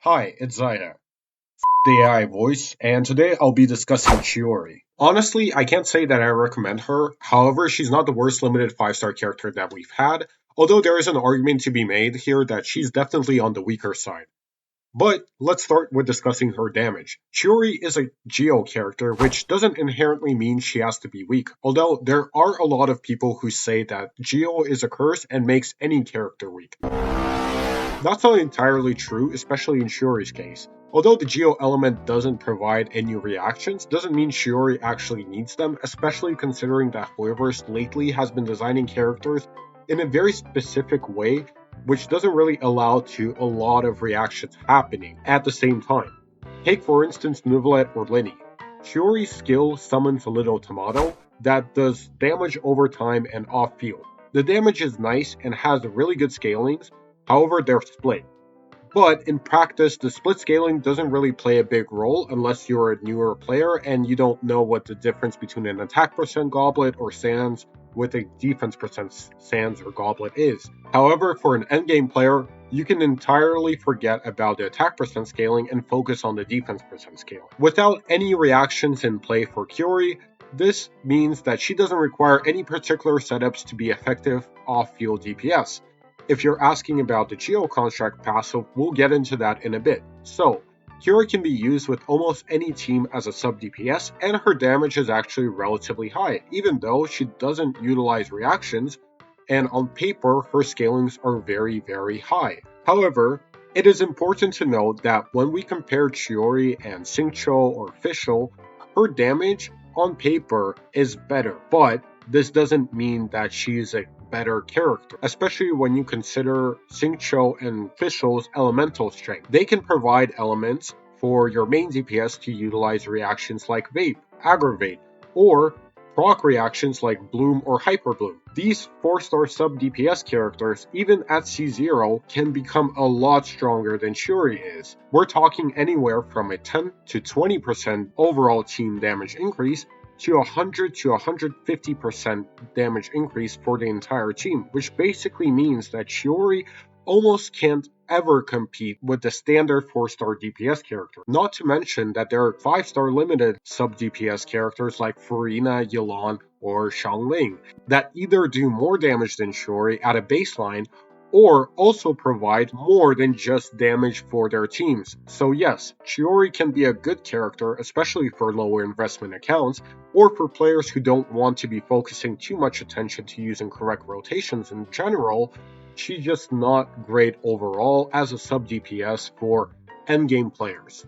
Hi, it's Zarya, the AI voice, and today I'll be discussing Chiori. Honestly, I can't say that I recommend her. However, she's not the worst limited 5-star character that we've had, although there is an argument to be made here that she's definitely on the weaker side. But let's start with discussing her damage. Chiori is a Geo character, which doesn't inherently mean she has to be weak, although there are a lot of people who say that Geo is a curse and makes any character weak. That's not entirely true, especially in Shiori's case. Although the Geo element doesn't provide any reactions, doesn't mean Shiori actually needs them, especially considering that Hoyoverse lately has been designing characters in a very specific way, which doesn't really allow to a lot of reactions happening at the same time. Take for instance Nuvolet or Linny. Shiori's skill summons a little tomato that does damage over time and off field. The damage is nice and has really good scalings. However, they're split. But in practice, the split scaling doesn't really play a big role unless you're a newer player and you don't know what the difference between an attack percent goblet or sands with a defense percent sands or goblet is. However, for an endgame player, you can entirely forget about the attack percent scaling and focus on the defense percent scaling. Without any reactions in play for Chiori, this means that she doesn't require any particular setups to be effective off-field DPS. If you're asking about the Geo Construct passive, we'll get into that in a bit. So, Chiori can be used with almost any team as a sub DPS, and her damage is actually relatively high, even though she doesn't utilize reactions, and on paper, her scalings are very high. However, it is important to note that when we compare Chiori and Xingqiu or Fischl, her damage on paper is better, but this doesn't mean that she's a better character, especially when you consider Xingqiu and Fischl's elemental strength. They can provide elements for your main DPS to utilize reactions like Vape, Aggravate, or proc reactions like Bloom or Hyper Bloom. These 4-star sub DPS characters, even at C0, can become a lot stronger than Chiori is. We're talking anywhere from a 10 to 20% overall team damage increase to 100 to 150% damage increase for the entire team, which basically means that Chiori almost can't ever compete with the standard 4-star DPS character. Not to mention that there are 5-star limited sub DPS characters like Furina, Yelan, or Xiangling that either do more damage than Chiori at a baseline or also provide more than just damage for their teams. So yes, Chiori can be a good character, especially for lower investment accounts, or for players who don't want to be focusing too much attention to using correct rotations in general. She's just not great overall as a sub DPS for endgame players.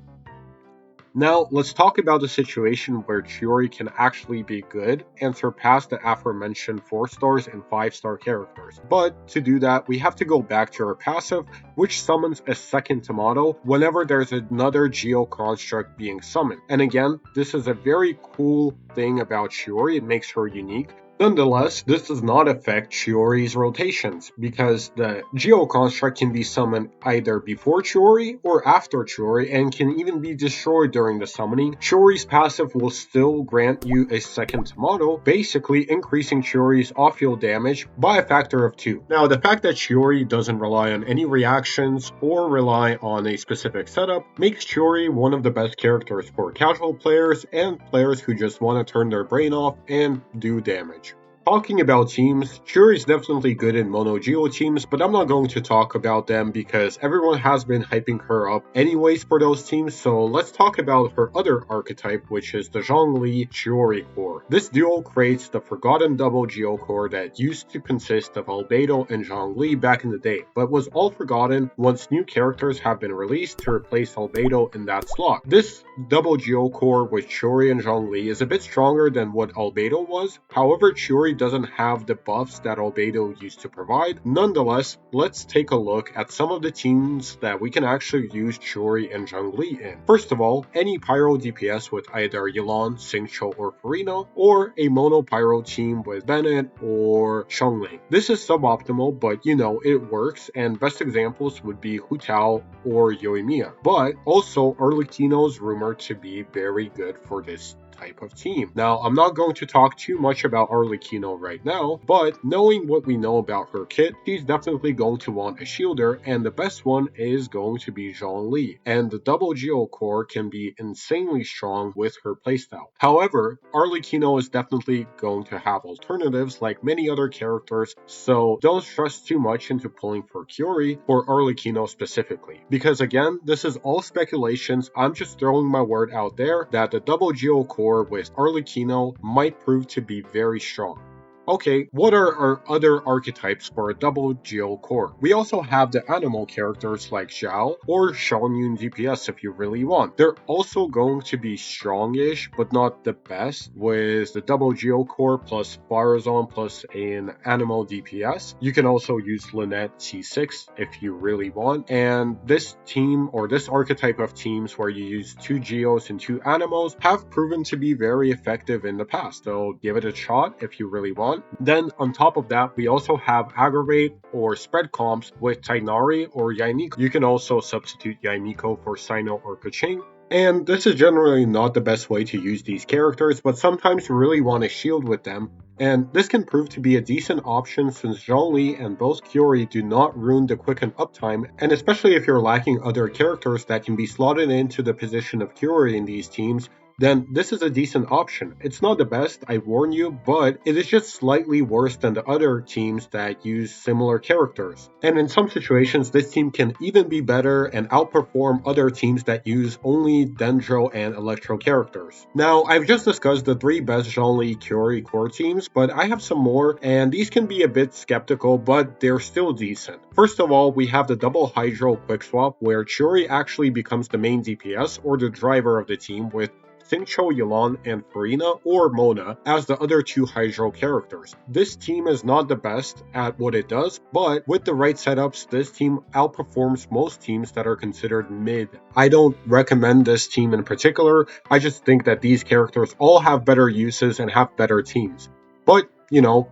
Now, let's talk about the situation where Chiori can actually be good and surpass the aforementioned 4-stars and 5-star characters. But to do that, we have to go back to her passive, which summons a second tomato whenever there's another Geo construct being summoned. And again, this is a very cool thing about Chiori, it makes her unique. Nonetheless, this does not affect Chiori's rotations, because the Geo Construct can be summoned either before Chiori or after Chiori and can even be destroyed during the summoning. Chiori's passive will still grant you a second tomato, basically increasing Chiori's off-field damage by a factor of 2. Now, the fact that Chiori doesn't rely on any reactions or rely on a specific setup makes Chiori one of the best characters for casual players and players who just want to turn their brain off and do damage. Talking about teams, Chiori is definitely good in mono Geo teams, but I'm not going to talk about them because everyone has been hyping her up anyways for those teams, so let's talk about her other archetype, which is the Zhongli Chiori core. This duo creates the forgotten double Geo core that used to consist of Albedo and Zhongli back in the day, but was all forgotten once new characters have been released to replace Albedo in that slot. This double Geo core with Chiori and Zhongli is a bit stronger than what Albedo was, however Chiori doesn't have the buffs that Albedo used to provide. Nonetheless, let's take a look at some of the teams that we can actually use Chiori and Zhongli in. First of all, any Pyro DPS with either Yelan, Xingqiu, or Furina, or a mono Pyro team with Bennett or Xiangling. This is suboptimal, but you know, it works, and best examples would be Hu Tao or Yoimiya. But also, Arlecchino's rumored to be very good for this type of team. Now, I'm not going to talk too much about Arlecchino right now, but knowing what we know about her kit, she's definitely going to want a shielder, and the best one is going to be Zhongli. And the double Geo core can be insanely strong with her playstyle. However, Arlecchino is definitely going to have alternatives like many other characters, so don't stress too much into pulling for Chiori or Arlecchino specifically. Because again, this is all speculations, I'm just throwing my word out there that the double Geo core with Arlecchino might prove to be very strong. Okay, what are our other archetypes for a double Geo core? We also have the animal characters like Zhao or Xiaonyun DPS if you really want. They're also going to be strongish, but not the best, with the double Geo core plus Farazon plus an animal DPS. You can also use Lynette T6 if you really want. And this team or this archetype of teams where you use 2 Geos and 2 animals have proven to be very effective in the past, so give it a shot if you really want. Then on top of that, we also have aggravate or spread comps with Tighnari or Yaimiko. You can also substitute Yaimiko for Sino or Keqing. And this is generally not the best way to use these characters, but sometimes you really want to shield with them. And this can prove to be a decent option since Zhongli and both Chiori do not ruin the quicken uptime, and especially if you're lacking other characters that can be slotted into the position of Chiori in these teams, then this is a decent option. It's not the best, I warn you, but it is just slightly worse than the other teams that use similar characters. And in some situations, this team can even be better and outperform other teams that use only Dendro and Electro characters. Now, I've just discussed the 3 best Zhongli Chiori core teams, but I have some more, and these can be a bit skeptical, but they're still decent. First of all, we have the double Hydro quick swap, where Chiori actually becomes the main DPS or the driver of the team with Xingqiu Yulan and Farina or Mona as the other 2 Hydro characters. This team is not the best at what it does, but with the right setups, this team outperforms most teams that are considered mid. I don't recommend this team in particular, I just think that these characters all have better uses and have better teams. But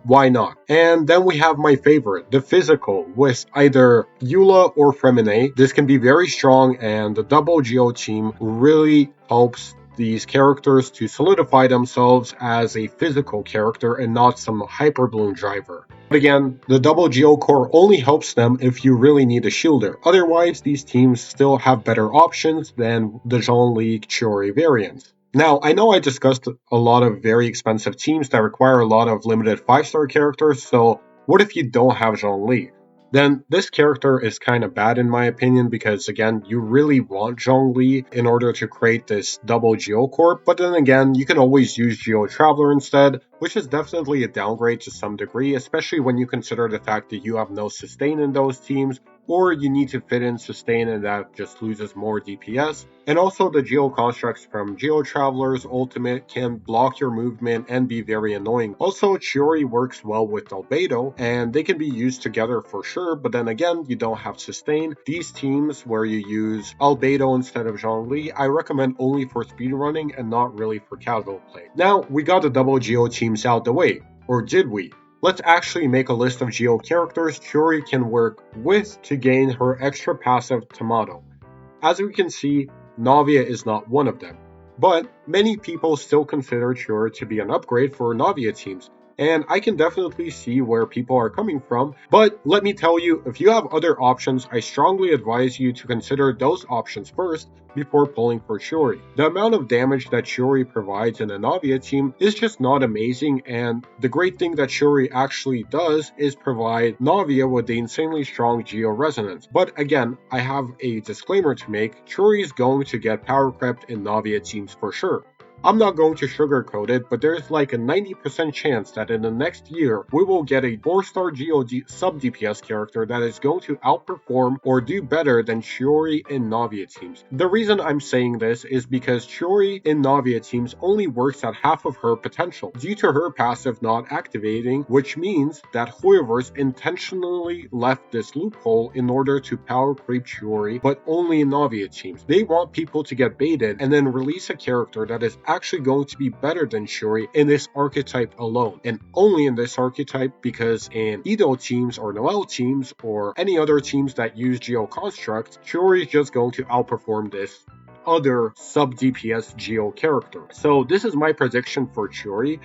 why not? And then we have my favorite, the physical, with either Eula or Fremine. This can be very strong, and the double Geo team really helps these characters to solidify themselves as a physical character and not some hyperbloom driver. But again, the double Geo core only helps them if you really need a shielder. Otherwise, these teams still have better options than the Zhongli Chiori variants. Now, I know I discussed a lot of very expensive teams that require a lot of limited 5-star characters, so what if you don't have Zhongli? Then this character is kind of bad in my opinion because again, you really want Zhongli in order to create this double Geo core, but then again, you can always use Geo Traveler instead, which is definitely a downgrade to some degree, especially when you consider the fact that you have no sustain in those teams, or you need to fit in sustain and that just loses more DPS. And also the Geo constructs from Geo Traveler's ultimate can block your movement and be very annoying. Also, Chiori works well with Albedo, and they can be used together for sure, but then again, you don't have sustain. These teams where you use Albedo instead of Zhongli, I recommend only for speedrunning and not really for casual play. Now, we got the double Geo teams out the way, or did we? Let's actually make a list of Geo characters Chiori can work with to gain her extra passive Tomato. As we can see, Navia is not one of them, but many people still consider Chiori to be an upgrade for Navia teams, and I can definitely see where people are coming from, but let me tell you, if you have other options, I strongly advise you to consider those options first before pulling for Chiori. The amount of damage that Chiori provides in a Navia team is just not amazing, and the great thing that Chiori actually does is provide Navia with the insanely strong Geo Resonance. But again, I have a disclaimer to make, Chiori is going to get power crept in Navia teams for sure. I'm not going to sugarcoat it, but there's like a 90% chance that in the next year, we will get a 4-star Geo sub-DPS character that is going to outperform or do better than Chiori in Navia teams. The reason I'm saying this is because Chiori in Navia teams only works at half of her potential, due to her passive not activating, which means that Hoyoverse intentionally left this loophole in order to power creep Chiori, but only in Navia teams. They want people to get baited and then release a character that is actually going to be better than Chiori in this archetype alone, and only in this archetype, because in Edo teams or Noelle teams or any other teams that use Geo Construct, Chiori is just going to outperform this other sub-DPS Geo characters. So this is my prediction for Chiori.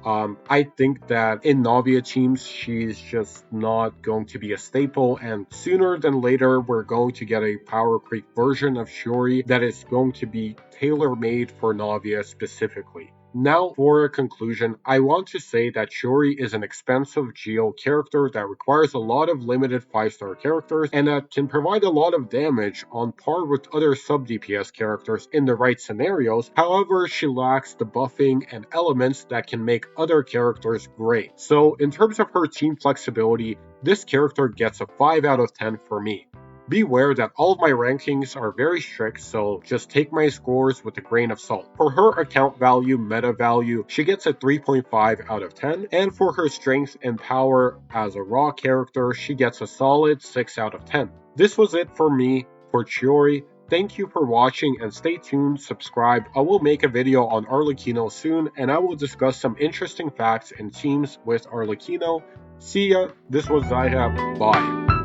I think that in Navia teams, she's just not going to be a staple, and sooner than later, we're going to get a Power Creep version of Chiori that is going to be tailor-made for Navia specifically. Now, for a conclusion, I want to say that Chiori is an expensive Geo character that requires a lot of limited 5-star characters and that can provide a lot of damage on par with other sub-DPS characters in the right scenarios. However, she lacks the buffing and elements that can make other characters great. So, in terms of her team flexibility, this character gets a 5 out of 10 for me. Be aware that all of my rankings are very strict, so just take my scores with a grain of salt. For her account value, meta value, she gets a 3.5 out of 10, and for her strength and power as a raw character, she gets a solid 6 out of 10. This was it for me, for Chiori. Thank you for watching and stay tuned, subscribe. I will make a video on Arlecchino soon, and I will discuss some interesting facts and teams with Arlecchino. See ya, this was Zarya, bye.